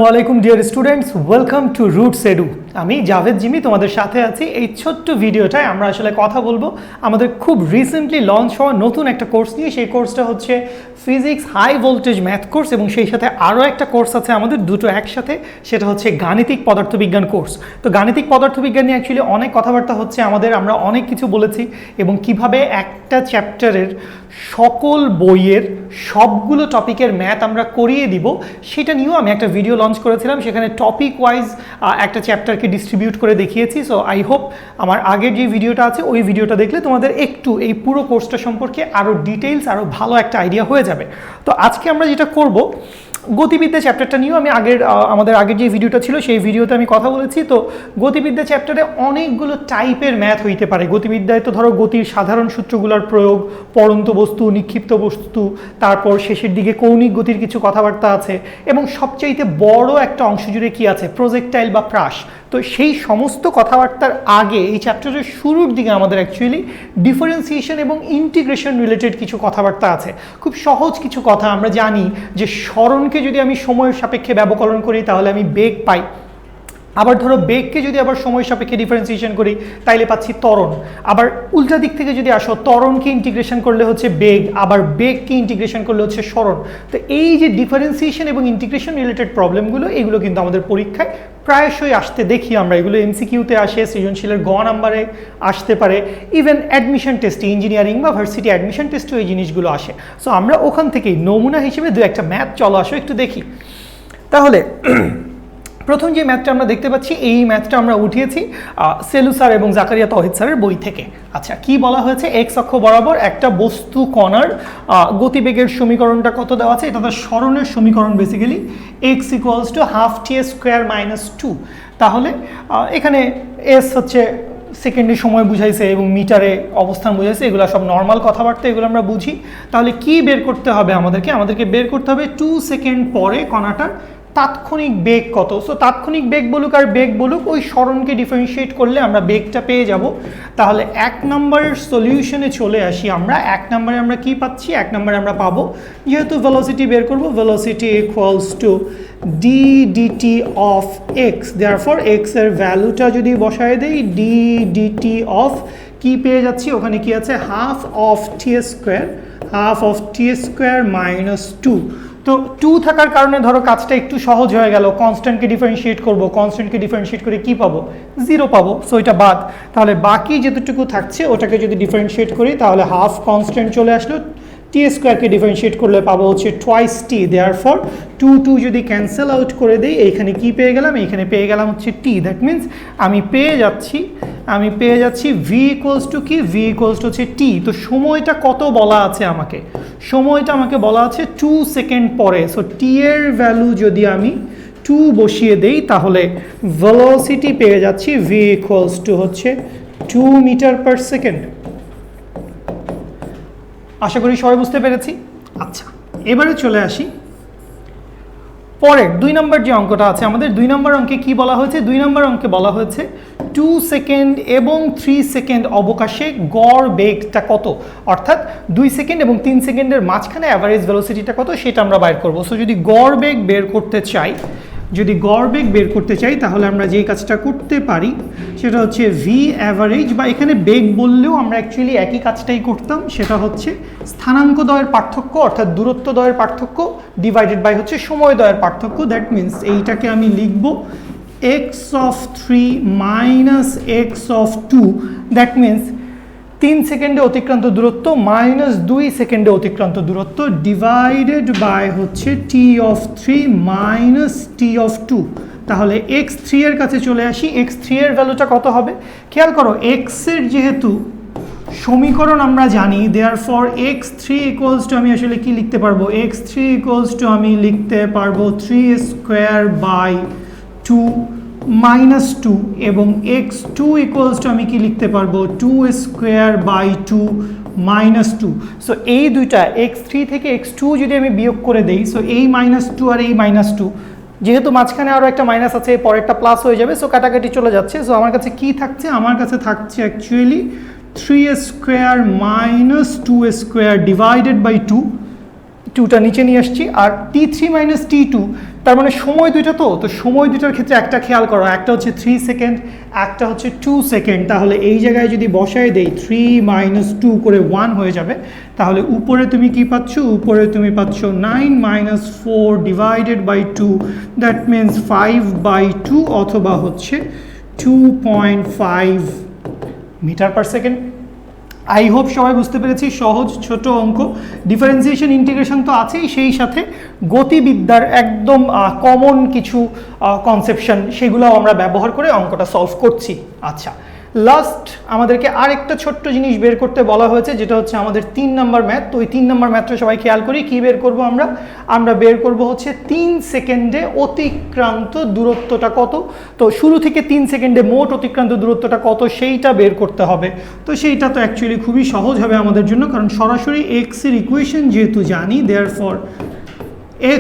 ওয়ালাইকুম dear students, welcome to roots edu. আমি Javed Jimmy তোমাদের সাথে আছি। এই ছোট্ট ভিডিওটায় আমরা আসলে কথা বলবো আমাদের খুব রিসেন্টলি লঞ্চ হওয়া নতুন একটা কোর্স নিয়ে। সেই কোর্সটা হচ্ছে physics high voltage math course, এবং সেই সাথে আরও একটা কোর্স আছে আমাদের, দুটো একসাথে, সেটা হচ্ছে গাণিতিক পদার্থবিজ্ঞান কোর্স। তো গাণিতিক পদার্থবিজ্ঞান নিয়ে অ্যাকচুয়ালি অনেক কথাবার্তা হচ্ছে আমাদের, আমরা অনেক কিছু বলেছি, এবং কিভাবে একটা চ্যাপ্টারের সকল বইয়ের সবগুলো টপিকের ম্যাথ আমরা করিয়ে দিব সেটা নিয়েও আমি একটা ভিডিও লঞ্চ করেছিলাম। সেখানে টপিক ওয়াইজ একটা চ্যাপ্টারকে ডিস্ট্রিবিউট করে দেখিয়েছি। সো আই হোপ আমার আগের যে ভিডিওটা আছে ওই ভিডিওটা দেখলে তোমাদের একটু এই পুরো কোর্সটা সম্পর্কে আরও ডিটেইলস, আরও ভালো একটা আইডিয়া হয়ে যাবে। তো আজকে আমরা যেটা করব, গতিবিদ্যা চ্যাপ্টারটা নিয়েও আমি আমাদের আগের যে ভিডিওটা ছিল সেই ভিডিওতে আমি কথা বলেছি। তো গতিবিদ্যা চ্যাপ্টারে অনেকগুলো টাইপের ম্যাথ হইতে পারে। গতিবিদ্যায় তো ধরো গতির সাধারণ সূত্রগুলোর প্রয়োগ, পড়ন্ত বস্তু, নিক্ষিপ্ত বস্তু, তারপর শেষের দিকে কৌণিক গতির কিছু কথাবার্তা আছে, এবং সবচাইতে বড় একটা অংশ জুড়ে কি আছে, প্রজেক্টাইল বা প্রাস। তো সেই সমস্ত কথাবার্তার আগে এই চ্যাপ্টারের শুরুর দিকে আমাদের অ্যাকচুয়ালি ডিফারেন্সিয়েশন এবং ইন্টিগ্রেশন রিলেটেড কিছু কথাবার্তা আছে। খুব সহজ কিছু কথা। আমরা জানি যে সরণকে যদি আমি সময়ের সাপেক্ষে ব্যবকলন করি তাহলে আমি বেগ পাই, আবার ধরো বেগকে যদি আবার সময় সাপেক্ষে ডিফারেন্সিয়েশন করি তাইলে পাচ্ছি ত্বরণ। আবার উল্টা দিক থেকে যদি আসো, ত্বরণকে ইন্টিগ্রেশন করলে হচ্ছে বেগ, আবার বেগকে ইন্টিগ্রেশন করলে হচ্ছে সরণ। তো এই যে ডিফারেন্সিয়েশন এবং ইন্টিগ্রেশন রিলেটেড প্রবলেমগুলো, এগুলো কিন্তু আমাদের পরীক্ষায় প্রায়শই আসতে দেখি আমরা। এগুলো এমসিকিউতে আসে, সৃজনশীলের গ নাম্বারে আসতে পারে, ইভেন অ্যাডমিশন টেস্টে, ইঞ্জিনিয়ারিং বা ভার্সিটি অ্যাডমিশন টেস্টেও এই জিনিসগুলো আসে। সো আমরা ওখান থেকেই নমুনা হিসেবে দু একটা ম্যাথ চলো আসো একটু দেখি। তাহলে প্রথম যে ম্যাথটা আমরা দেখতে পাচ্ছি, এই ম্যাথটা আমরা উঠিয়েছি সেলু স্যার এবং জাকারিয়া তৌহিদ স্যারের বই থেকে। আচ্ছা, কি বলা হয়েছে, এক্স অক্ষ বরাবর একটা বস্তু কণার গতিবেগের সমীকরণটা কত দেওয়া আছে, এটা তার সরণের সমীকরণ basically, x equals to half T square minus 2। তাহলে এখানে এস হচ্ছে সেকেন্ডে সময় বুঝাইছে এবং মিটারে অবস্থান বুঝাইছে, এগুলো সব নর্মাল কথাবার্তা, এগুলো আমরা বুঝি। তাহলে কি বের করতে হবে আমাদেরকে বের করতে হবে 2 সেকেন্ড পরে কণাটার তাৎক্ষণিক বেগ কত। সো তাৎক্ষণিক বেগ বলুক আর বেগ বলুক, ওই সরণকে ডিফারেন্সিয়েট করলে আমরা বেগটা পেয়ে যাব। তাহলে 1 নম্বরের সলিউশনে চলে আসি আমরা। 1 নম্বরে আমরা কি পাচ্ছি, 1 নম্বরে আমরা পাবো, যেহেতু ভেলোসিটি বের করব, velocity equals to d dt of x. Therefore x এর ভ্যালুটা যদি বসায় দেই, ডি ডিটি অফ কি পেয়ে যাচ্ছি, ওখানে কি আছে, half of T square minus 2। তো 2 থাকার কারণে ধরো কাজটা একটু সহজ হয়ে গেল। কনস্ট্যান্টকে ডিফারেন্সিয়েট করব, কনস্ট্যান্টকে ডিফারেন্সিয়েট করে কি পাবো, 0 পাবো। সো এটা বাদ। তাহলে বাকি যেটুকু থাকছে ওটাকে যদি ডিফারেন্সিয়েট করি তাহলে হাফ কনস্ট্যান্ট চলে আসলো, টি স্কোয়ারকে ডিফারেন্সিয়েট করলে পাবো হচ্ছে টোয়াইস টি। দেয়ারফর 2 যদি ক্যান্সেল আউট করে দিই, এইখানে কি পেয়ে গেলাম, এইখানে পেয়ে গেলাম হচ্ছে টি। দ্যাট মিনস আমি পেয়ে যাচ্ছি ভি ইকুয়ালস টু কি, ভি ইকুয়ালস টু হচ্ছে টি। তো সময়টা কত বলা আছে আমাকে, সময়টা আমাকে বলা আছে 2 সেকেন্ড পরে। সো টি এর ভ্যালু যদি আমি 2 বসিয়ে দেই তাহলে ভেলোসিটি পেয়ে যাচ্ছি ভি ইকুয়ালস টু হচ্ছে 2 মিটার পার সেকেন্ড। আশা করি সবাই বুঝতে পেরেছি। আচ্ছা, এবারে চলে আসি পরের 2 নম্বর যে অঙ্কটা আছে আমাদের। 2 নম্বর অঙ্কে কি বলা হয়েছে, 2 নম্বর অঙ্কে বলা হয়েছে 2 সেকেন্ড এবং 3 সেকেন্ড অবকাশে গড় বেগটা কত, অর্থাৎ 2 সেকেন্ড এবং 3 সেকেন্ডের মাঝখানে অ্যাভারেজ ভেলোসিটিটা কত সেটা আমরা বাইর করবো। সো যদি গড় বেগ বের করতে চাই তাহলে আমরা যেই কাজটা করতে পারি সেটা হচ্ছে ভি অ্যাভারেজ, বা এখানে বেগ বললেও আমরা অ্যাকচুয়ালি একই কাজটাই করতাম। সেটা হচ্ছে স্থানাঙ্ক দ্বয়ের পার্থক্য, অর্থাৎ দূরত্ব দ্বয়ের পার্থক্য ডিভাইডেড বাই হচ্ছে সময় দ্বয়ের পার্থক্য। দ্যাট মিনস এইটাকে আমি লিখব x of 3 minus x of 2। That means 3 সেকেন্ডে অতিক্রান্ত দূরত্ব মাইনাস 2 সেকেন্ডে অতিক্রান্ত দূরত্ব ডিভাইডেড বাই হচ্ছে T of 3 minus T of 2। তাহলে x3 এর কাছে চলে আসি। x3 এর ভ্যালুটা কত হবে, খেয়াল করো, x এর যেহেতু সমীকরণ আমরা জানি, দেয়ারফর x3 ইকুয়ালস টু আমি আসলে কি লিখতে পারবো, x3 ইকুয়ালস টু আমি লিখতে পারবো 3 স্কোয়ার বাই 2 মাইনাস 2, এবং x2 ইকুয়ালস টু আমি কি লিখতে পারবো 2 স্কোয়ার বাই 2 মাইনাস 2। সো এই দুইটা x3 থেকে x2 যদি আমি বিয়োগ করে দেই, সো এই মাইনাস 2 আর এই মাইনাস 2, যেহেতু মাঝখানে আরও একটা মাইনাস আছে, পরেরটা প্লাস হয়ে যাবে, সো কাটাকাটি চলে যাচ্ছে। সো আমার কাছে কি থাকছে, আমার কাছে থাকছে actually 3 square minus 2 square divided by 2। টুটা নিচে নিয়ে আসছি, আর t3 মাইনাস t2, তার মানে সময় দুইটা, তো সময় দুইটার ক্ষেত্রে একটা খেয়াল করো, একটা হচ্ছে 3 সেকেন্ড, একটা হচ্ছে 2 সেকেন্ড। তাহলে এই জায়গায় যদি বসায় দেই 3 মাইনাস 2 করে 1 হয়ে যাবে। তাহলে উপরে তুমি কি পাচ্ছ? উপরে তুমি পাচ্ছ 9 minus 4 divided by 2, that means 5/2 অথবা হচ্ছে 2.5 metre per second. I hope সবাই বুঝতে পেরেছি, সহজ ছোট অঙ্ক। ডিফারেন্সিয়েশন ইন্টিগ্রেশন তো আছেই, সেই সাথে গতিবিদ্যার একদম কমন কিছু কনসেপশন সেগুলোও আমরা ব্যবহার করে অঙ্কটা সলভ করছি। আচ্ছা, লাস্ট আমাদেরকে আরেকটা ছোট্ট জিনিস বের করতে বলা হয়েছে, যেটা হচ্ছে আমাদের 3 নম্বর ম্যাথ। তো ওই 3 নম্বর ম্যাথটা সবাই খেয়াল করি, কি বের করব আমরা বের করব হচ্ছে 3 সেকেন্ডে অতিক্রান্ত দূরত্বটা কত। তো শুরু থেকে 3 সেকেন্ডে মোট অতিক্রান্ত দূরত্বটা কত সেইটা বের করতে হবে। তো সেইটা তো অ্যাকচুয়ালি খুবই সহজ হবে আমাদের জন্য, কারণ সরাসরি এক্স এর ইকুয়েশন যেহেতু জানি, দেয়ারফর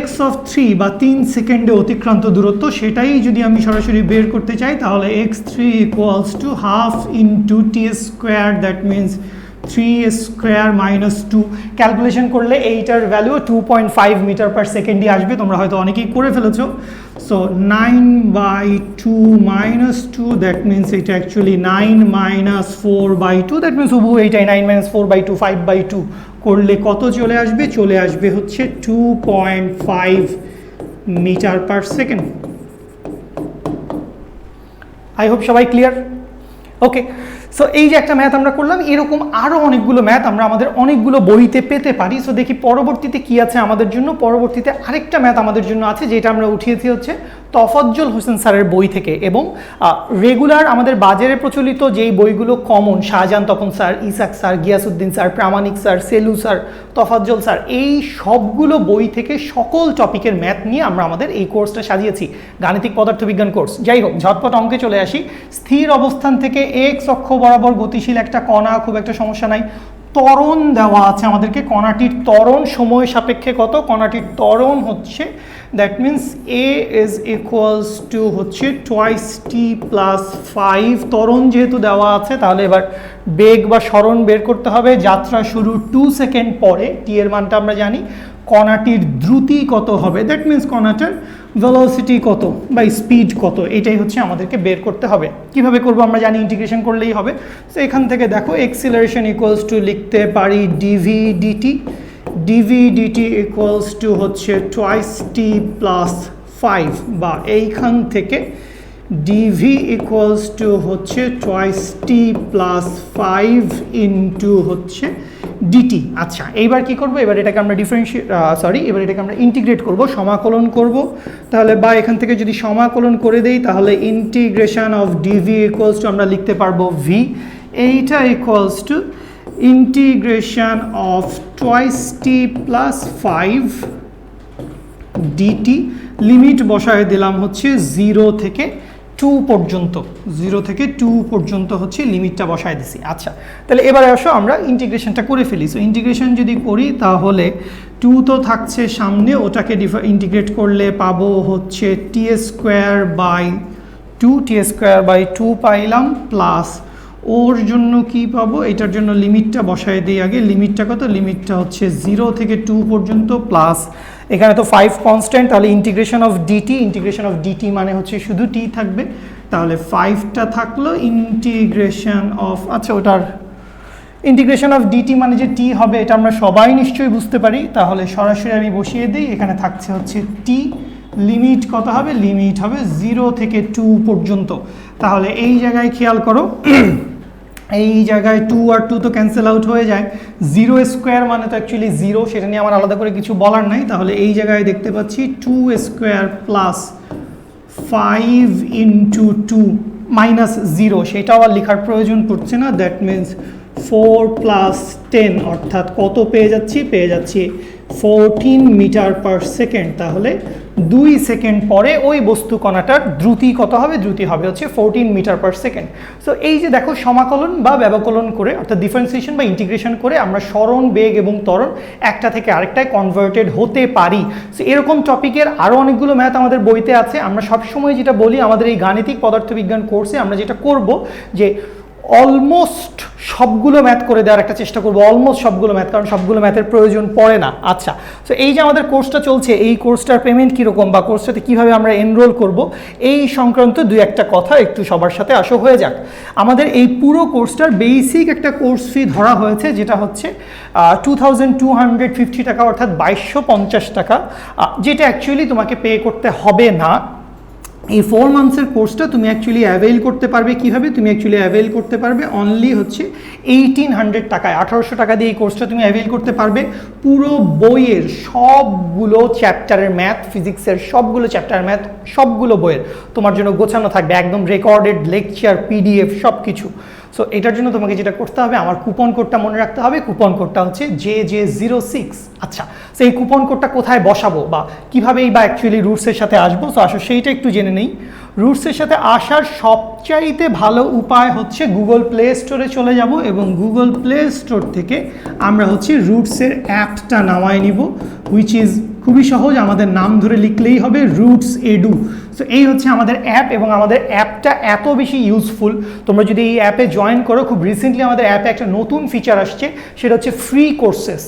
x অফ 3 বা 3 সেকেন্ডে অতিক্রান্ত দূরত্ব, সেটাই যদি আমি সরাসরি বের করতে চাই, তাহলে x3 equals to half into T square, that means 3 square minus 2। Calculation করলে এইটার ভ্যালু 2.5 মিটার পার সেকেন্ডই আসবে, তোমরা হয়তো অনেকেই করে ফেলেছো। সো 9/2 মাইনাস 2, দ্যাট মিনস এটা অ্যাকচুয়ালি 9 মাইনাস 4/2, দ্যাট মিনস হুবহু এইটাই 9 মাইনাস 4/2 5/2 করলে কত চলে আসবে? চলে আসবে হচ্ছে 2.5 metre per second. I hope সবাই ক্লিয়ার। ওকে, সো এই যে একটা ম্যাথ আমরা করলাম, এরকম আরও অনেকগুলো ম্যাথ আমরা আমাদের অনেকগুলো বইতে পেতে পারি। সো দেখি পরবর্তীতে কি আছে আমাদের জন্য। পরবর্তীতে আরেকটা ম্যাথ আমাদের জন্য আছে, যেটা আমরা উঠিয়েছি হচ্ছে তফাজ্জল হোসেন স্যারের বই থেকে, এবং রেগুলার আমাদের বাজারে প্রচলিত যেই বইগুলো কমন, Shahjahan Tapan sir, Ishaq sir, Giasuddin sir, Pramanik sir, Selu sir, Tofazzal sir, এই সবগুলো বই থেকে সকল টপিকের ম্যাথ নিয়ে আমরা আমাদের এই কোর্সটা সাজিয়েছি, গাণিতিক পদার্থবিজ্ঞান কোর্স। যাই হোক, ঝটপট অঙ্কে চলে আসি। স্থির অবস্থান থেকে এক্স অক্ষ বরাবর গতিশীল একটা কণা, খুব একটা সমস্যা নাই। ত্বরণ দেওয়া আছে আমাদেরকে, কণাটির ত্বরণ সময় সাপেক্ষে কত? কণাটির ত্বরণ হচ্ছে, that means a is equals to হচ্ছে টোয়াইস টি প্লাস 5। ত্বরণ যেহেতু দেওয়া আছে, তাহলে এবার বেগ বা সরণ বের করতে হবে। যাত্রা শুরু 2 সেকেন্ড পরে, টি এর মানটা আমরা জানি। কণাটির দ্রুতি কত হবে, দ্যাট মিনস কণাটার ভেলোসিটি কত বা স্পিড কত, এটাই হচ্ছে আমাদেরকে বের করতে হবে। কিভাবে করব আমরা জানি, ইন্টিগ্রেশন করলেই হবে। তো এখান থেকে দেখো, এক্সিলারেশন ইকুয়ালস টু লিখতে পারি dv dt, dv dt equals to হচ্ছে টোয়াইস টি প্লাস 5, বা এইখান থেকে ডিভি ইকুয়ালস টু হচ্ছে টোয়াইস টি প্লাস 5 ইন্টু হচ্ছে ডিটি। আচ্ছা, এইবার কি করব? এবার এটাকে আমরা এবার এটাকে আমরা ইন্টিগ্রেট করব, সমাকলন করব। তাহলে বা এখান থেকে যদি সমাকলন করে দেই, তাহলে integration of dv equals to আমরা লিখতে পারবো ভি, এইটা equals to integration of twice t plus 5 dt. Limit বসায় দিলাম হচ্ছে 0 থেকে 2 পর্যন্ত, 0 থেকে 2 পর্যন্ত হচ্ছে লিমিটটা বসায় দিছি। আচ্ছা, তাহলে এবারে আসো আমরা ইন্টিগ্রেশনটা করে ফেলি। সো ইন্টিগ্রেশন যদি করি, তাহলে 2 তো থাকছে সামনে, ওটাকে ইন্টিগ্রেট করলে পাবো হচ্ছে T square by 2, T square by 2 পাইলাম, প্লাস ওর জন্য কি পাবো, এটার জন্য লিমিটটা বসায় দিই আগে। লিমিটটা কত? লিমিটটা হচ্ছে 0 থেকে 2 পর্যন্ত, প্লাস এখানে তো 5 কনস্ট্যান্ট, তাহলে integration of dt, integration of dt মানে হচ্ছে শুধু টি থাকবে, তাহলে 5টা থাকলো ইন্টিগ্রেশন অফ, আচ্ছা ওটার ইন্টিগ্রেশন অফ ডিটি মানে যে টি হবে, এটা আমরা সবাই নিশ্চয়ই বুঝতে পারি। তাহলে সরাসরি আমি বসিয়ে দিই, এখানে থাকছে হচ্ছে টি, লিমিট কত হবে? লিমিট হবে 0 থেকে 2 পর্যন্ত। তাহলে এই জায়গায় খেয়াল করো, এই জায়গায় 2 আর 2 তো ক্যান্সেল আউট হয়ে যায়, 0 স্কোয়ার মানে তো অ্যাকচুয়ালি 0, সেটা নিয়ে আমার আলাদা করে কিছু বলার নাই। তাহলে এই জায়গায় দেখতে পাচ্ছি 2 স্কোয়ার প্লাস 5 ইন্টু 2 মাইনাস 0, সেটাও আর লেখার প্রয়োজন পড়ছে না। দ্যাট মিনস 4 প্লাস 10, অর্থাৎ কত পেয়ে যাচ্ছি? পেয়ে যাচ্ছি 14 মিটার পার সেকেন্ড। তাহলে 2 সেকেন্ড পরে ওই বস্তু কণাটার দ্রুতি কত হবে? দ্রুতি হবে হচ্ছে 14 মিটার পার সেকেন্ড। সো এই যে দেখো, সমাকলন বা ব্যবকলন করে, অর্থাৎ ডিফারেন্সিয়েশন বা ইন্টিগ্রেশন করে আমরা সরণ, বেগ এবং ত্বরণ একটা থেকে আরেকটায় কনভার্টেড হতে পারি। সো এরকম টপিকের আরও অনেকগুলো ম্যাথ আমাদের বইতে আছে। আমরা সবসময় যেটা বলি, আমাদের এই গাণিতিক পদার্থবিজ্ঞান কোর্সে আমরা যেটা করব, যে অলমোস্ট সবগুলো ম্যাথ করে দেওয়ার একটা চেষ্টা করবো, অলমোস্ট সবগুলো ম্যাথ, কারণ সবগুলো ম্যাথের প্রয়োজন পড়ে না। আচ্ছা, তো এই যে আমাদের কোর্সটা চলছে, এই কোর্সটার পেমেন্ট কীরকম বা কোর্সটাতে কীভাবে আমরা এনরোল করব, এই সংক্রান্ত দুই একটা কথা একটু সবার সাথে আসো হয়ে যাক। আমাদের এই পুরো কোর্সটার বেসিক একটা কোর্স ফি ধরা হয়েছে, যেটা হচ্ছে 2250 টাকা, অর্থাৎ 2250 টাকা, যেটা অ্যাকচুয়ালি তোমাকে পে করতে হবে না। এই 4 মান্থসের কোর্সটা তুমি অ্যাকচুয়ালি অ্যাভেল করতে পারবে কীভাবে? তুমি অ্যাকচুয়ালি অ্যাভেল করতে পারবে অনলি হচ্ছে 1800 টাকায়, 1800 টাকা দিয়ে এই কোর্সটা তুমি অ্যাভেল করতে পারবে। পুরো বইয়ের সবগুলো চ্যাপ্টারের ম্যাথ, ফিজিক্সের সবগুলো চ্যাপ্টার ম্যাথ, সবগুলো বইয়ের তোমার জন্য গোছানো থাকবে, একদম রেকর্ডেড লেকচার, পিডিএফ সব কিছু। সো এটার জন্য তোমাকে যেটা করতে হবে, আমার কুপন কোডটা মনে রাখতে হবে। কুপন কোডটা হচ্ছে JJ06। আচ্ছা, সো এই কুপন কোডটা কোথায় বসাবো বা কীভাবেই বা অ্যাকচুয়ালি রুটসের সাথে আসবো, সো আসো সেইটা একটু জেনে নেই। রুটসের সাথে আসার সবচাইতে ভালো উপায় হচ্ছে গুগল প্লে স্টোরে চলে যাব এবং গুগল প্লে স্টোর থেকে আমরা হচ্ছে রুটসের অ্যাপটা নামায় নিব, হুইচ ইজ খুবই সহজ, আমাদের নাম ধরে লিখলেই হবে রুটস এডু। সো এই হচ্ছে আমাদের অ্যাপ এবং আমাদের অ্যাপটা এত বেশি ইউজফুল, তোমরা যদি এই অ্যাপে জয়েন করো, খুব রিসেন্টলি আমাদের অ্যাপে একটা নতুন ফিচার আসছে, সেটা হচ্ছে ফ্রি কোর্সেস।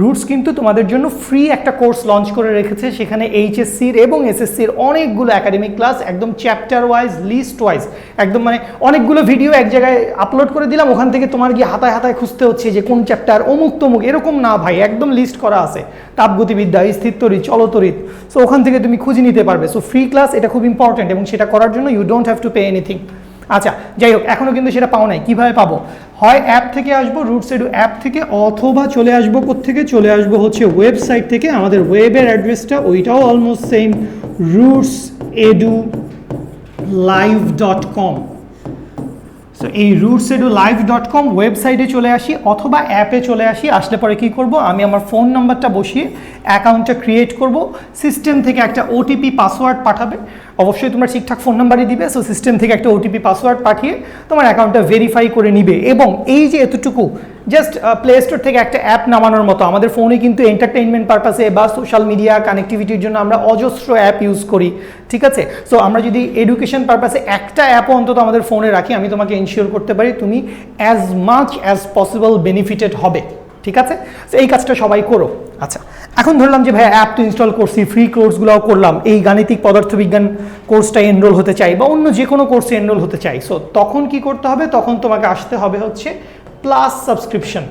রুটস কিন্তু তোমাদের জন্য ফ্রি একটা কোর্স লঞ্চ করে রেখেছে, সেখানে এইচএসসির এবং এসএসসির অনেকগুলো একাডেমিক ক্লাস, একদম চ্যাপ্টার ওয়াইজ, লিস্ট ওয়াইজ, একদম মানে অনেকগুলো ভিডিও এক জায়গায় আপলোড করে দিলাম, ওখান থেকে তোমার গিয়ে হাতায় হাতায় খুঁজতে হচ্ছে যে কোন চ্যাপ্টার অমুক তমুক, এরকম না ভাই, একদম লিস্ট করা আছে, তাপগতিবিদ্যা, স্থিরতড়িৎ, চলতড়িৎ, সো ওখান থেকে তুমি খুঁজে নিতে পারবে। সো ফ্রি ক্লাস, এটা খুব ইম্পর্টেন্ট এবং সেটা করার জন্য you don't have to pay anything. আচ্ছা, যাই হোক, এখনও কিন্তু সেটা পাও নাই, কীভাবে পাবো? হয় অ্যাপ থেকে আসবো, রুটস এডু অ্যাপ থেকে, অথবা চলে আসবো কোত্থেকে? চলে আসবো হচ্ছে ওয়েবসাইট থেকে। আমাদের ওয়েবের অ্যাড্রেসটা ওইটাও অলমোস্ট সেম, rootsedulive.com। সো এই rootsedulive.com ওয়েবসাইটে চলে আসি অথবা অ্যাপে চলে আসি। আসলে পরে কী করব, আমি আমার ফোন নাম্বারটা বসিয়ে অ্যাকাউন্টটা ক্রিয়েট করব, সিস্টেম থেকে একটা ওটিপি পাসওয়ার্ড পাঠাবে, অবশ্যই তোমরা ঠিকঠাক ফোন নাম্বারই দিবে। সো সিস্টেম থেকে একটা ওটিপি পাসওয়ার্ড পাঠিয়ে তোমার অ্যাকাউন্টটা ভেরিফাই করে নিবে। এবং এই যে এতটুকু জাস্ট প্লে স্টোর থেকে একটা অ্যাপ নামানোর মতো, আমাদের ফোনে কিন্তু এন্টারটেইনমেন্ট পারপাসে বা সোশ্যাল মিডিয়া কানেক্টিভিটির জন্য আমরা অজস্র অ্যাপ ইউজ করি, ঠিক আছে? সো আমরা যদি এডুকেশন পারপাসে একটা অ্যাপও অন্তত আমাদের ফোনে রাখি, আমি তোমাকে ইনশিওর করতে পারি তুমি as much as possible benefited হবে, ঠিক আছে? সো এই কাজটা সবাই করো। আচ্ছা, এখন ধরলাম যে ভাই অ্যাপ তো ইনস্টল করছি, ফ্রি কোর্সগুলোও করলাম, এই গাণিতিক পদার্থবিজ্ঞান কোর্সটাই এনরোল হতে চাই বা অন্য যে কোনো কোর্সে এনরোল হতে চাই, সো তখন কি করতে হবে? তখন তোমাকে আসতে হবে হচ্ছে প্লাস সাবস্ক্রিপশন।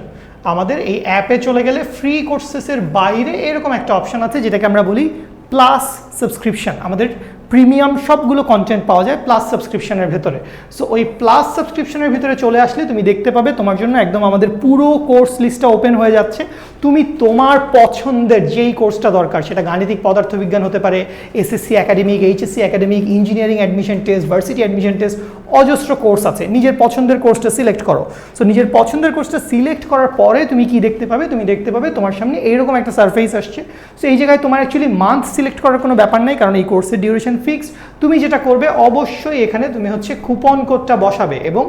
আমাদের এই অ্যাপে চলে গেলে ফ্রি কোর্সেসের বাইরে এরকম একটা অপশান আছে, যেটাকে আমরা বলি প্লাস সাবস্ক্রিপশন। আমাদের প্রিমিয়াম সবগুলো কন্টেন্ট পাওয়া যায় প্লাস সাবস্ক্রিপশনের ভেতরে। সো ওই প্লাস সাবস্ক্রিপশনের ভিতরে চলে আসলে তুমি দেখতে পাবে তোমার জন্য একদম আমাদের পুরো কোর্স লিস্টটা ওপেন হয়ে যাচ্ছে। তুমি তোমার পছন্দের যেই কোর্সটা দরকার, সেটা গাণিতিক পদার্থবিজ্ঞান হতে পারে, SSC academic, HSC academic, engineering admission test, varsity admission test, অজস্র কোর্স আছে। নিজের পছন্দের কোর্সটা সিলেক্ট করো। সো নিজের পছন্দের কোর্সটা সিলেক্ট করার পরে তুমি কি দেখতে পাবে? তুমি দেখতে পাবে তোমার সামনে এইরকম একটা সারফেস আসছে। সো এই জায়গায় তোমার অ্যাকচুয়ালি মান্থ সিলেক্ট করার কোনো ব্যাপার নাই, কারণ এই কোর্সের ডিউরেশন ফিক্সড। তুমি যেটা করবে, অবশ্যই এখানে তুমি হচ্ছে কুপন কোডটা বসাবে, এবং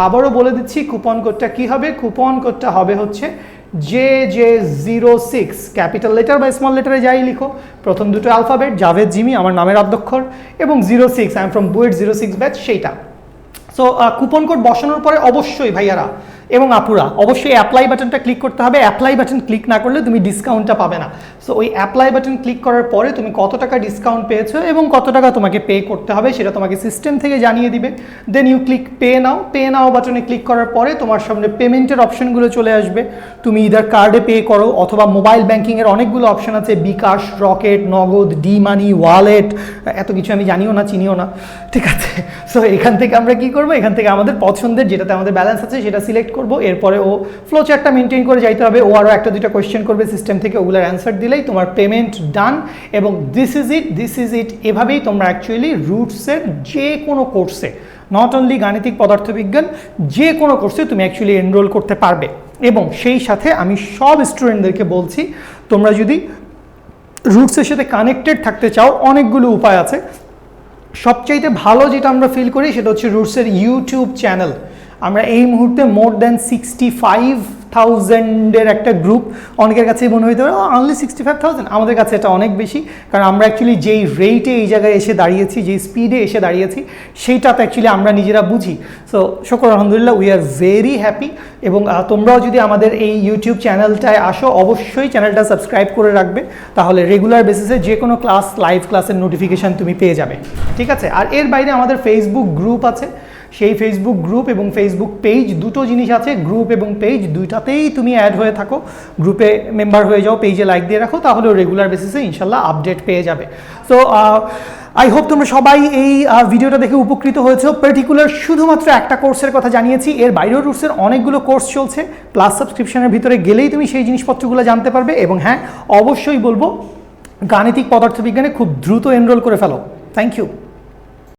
আবারও বলে দিচ্ছি কুপন কোডটা কি হবে। কুপন কোডটা হবে হচ্ছে JJ06, ক্যাপিটাল লেটার বা স্মল লেটারে যাই লিখো, প্রথম দুটো অ্যালফাবেট, জাভেদ জিমি আমার নামের আদ্যক্ষর, এবং 06, I am from BUET 06 batch, সেইটা। সো কুপন কোড বসানোর পরে অবশ্যই ভাইয়ারা এবং আপুরা অবশ্যই অ্যাপ্লাই বাটনটা ক্লিক করতে হবে। অ্যাপ্লাই বাটন ক্লিক না করলে তুমি ডিসকাউন্টটা পাবে না। সো ওই অ্যাপ্লাই বাটন ক্লিক করার পরে তুমি কত টাকা ডিসকাউন্ট পেয়েছো এবং কত টাকা তোমাকে পে করতে হবে সেটা তোমাকে সিস্টেম থেকে জানিয়ে দিবে। Then you click pay now. Pay now বাটনে ক্লিক করার পরে তোমার সামনে পেমেন্টের অপশনগুলো চলে আসবে। তুমি ইদার কার্ডে পে করো অথবা মোবাইল ব্যাঙ্কিংয়ের অনেকগুলো অপশন আছে, বিকাশ, রকেট, নগদ, ডি মানি, ওয়ালেট, এত কিছু আমি জানিও না, চিনিও না, ঠিক আছে? সো এখান থেকে আমরা কি করবো, এখান থেকে আমাদের পছন্দের যেটাতে আমাদের ব্যালেন্স আছে সেটা সিলেক্ট করবো। এরপরে ও ফ্লো চার্টটা মেনটেন করে যাইতে হবে। ও আরও একটা দুইটা কোয়েশ্চেন করবে সিস্টেম থেকে, ওগুলোর অ্যান্সার দিলেই তোমার পেমেন্ট ডান। এবং দিস ইজ ইট। এভাবেই তোমরা অ্যাকচুয়ালি রুটসের যে কোনো কোর্সে, নট অনলি গাণিতিক পদার্থবিজ্ঞান, যে কোনো কোর্সে তুমি অ্যাকচুয়ালি এনরোল করতে পারবে। এবং সেই সাথে আমি সব স্টুডেন্টদেরকে বলছি, তোমরা যদি রুটসের সাথে কানেক্টেড থাকতে চাও, অনেকগুলো উপায় আছে। সবচাইতে ভালো যেটা আমরা ফিল করি সেটা হচ্ছে রুটসের ইউটিউব চ্যানেল। আমরা এই মুহূর্তে মোর দ্যান 65,000-এর একটা গ্রুপ। অনেকের কাছে মনে হইতে পারে অনলি 65,000, আমাদের কাছে এটা অনেক বেশি, কারণ আমরা অ্যাকচুয়ালি যেই রেটে এই জায়গায় এসে দাঁড়িয়েছি, যেই স্পিডে এসে দাঁড়িয়েছি, সেইটাতে অ্যাকচুয়ালি আমরা নিজেরা বুঝি। সো শুকর আলহামদুলিল্লাহ, উই আর ভেরি হ্যাপি। এবং তোমরাও যদি আমাদের এই ইউটিউব চ্যানেলটায় আসো, অবশ্যই চ্যানেলটা সাবস্ক্রাইব করে রাখবে, তাহলে রেগুলার বেসিসে যে কোনো ক্লাস, লাইভ ক্লাসের নোটিফিকেশান তুমি পেয়ে যাবে, ঠিক আছে? আর এর বাইরে আমাদের ফেসবুক গ্রুপ আছে, সেই ফেসবুক গ্রুপ এবং ফেসবুক পেজ, দুটো জিনিস আছে, গ্রুপ এবং পেজ দুইটাতেই তুমি অ্যাড হয়ে থাকো, গ্রুপে মেম্বার হয়ে যাও, পেজে লাইক দিয়ে রাখো, তাহলে রেগুলার বেসিসে ইনশাল্লাহ আপডেট পেয়ে যাবে। সো আই হোপ তোমরা সবাই এই ভিডিওটা দেখে উপকৃত হয়েছো। পার্টিকুলার শুধুমাত্র একটা কোর্সের কথা জানিয়েছি, এর বাইরেও রুটসের অনেকগুলো কোর্স চলছে, প্লাস সাবস্ক্রিপশনের ভিতরে গেলেই তুমি সেই জিনিসপত্রগুলো জানতে পারবে। এবং হ্যাঁ, অবশ্যই বলবো গাণিতিক পদার্থবিজ্ঞানে খুব দ্রুত এনরোল করে ফেলো। Thank you.